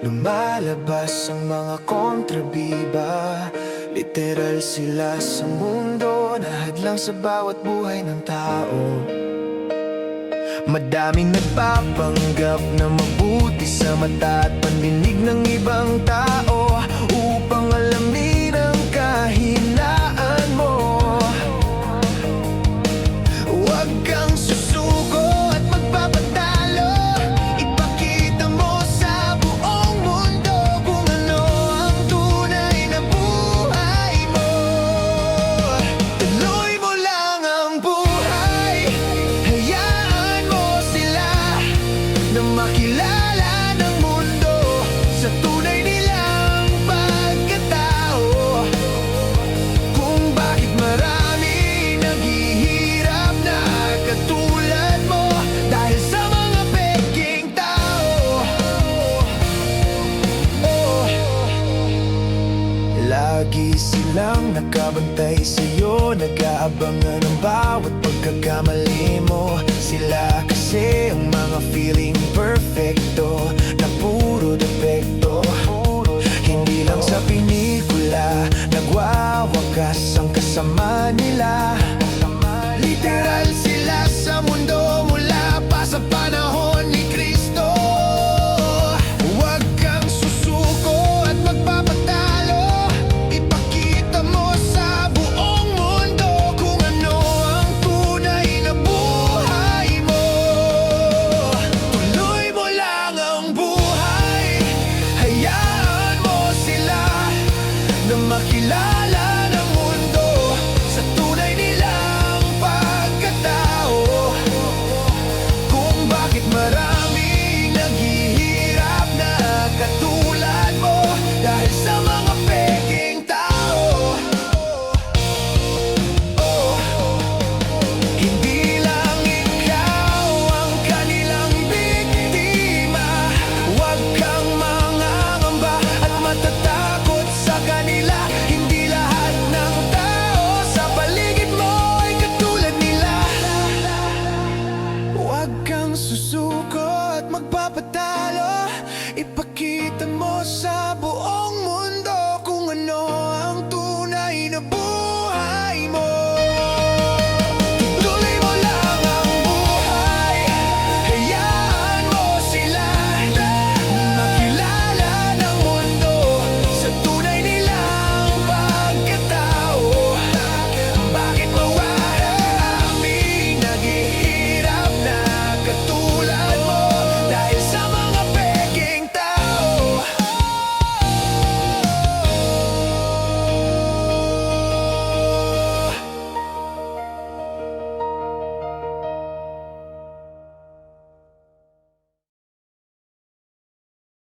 Lumalabas ang mga kontrabiba. Literal sila sa mundo na hadlang sa bawat buhay ng tao. Madaming nagpapanggap na mabuti sa mata at pandinig ng ibang tao upang alamin ang kahinaan mo. Huwag kang susuko at magpapatalo. Ipakita mo sa buong mundo kung ano ang tunay na buhay mo. Tuloy mo lang ang buhay. Hayaan mo sila na makilala ng mundo sa tunay nilang pagkatao. Kung bakit marami naghihirap na katulad mo dahil sa mga peking tao. Lagi silang nakabantay sa'yo, nag-aabangan ng bawat pagkakamali mo. Sila kasi ang mga feeling perfecto na puro depekto. Hindi lang sa pelikula nagwawakas ang kasama nila. Literal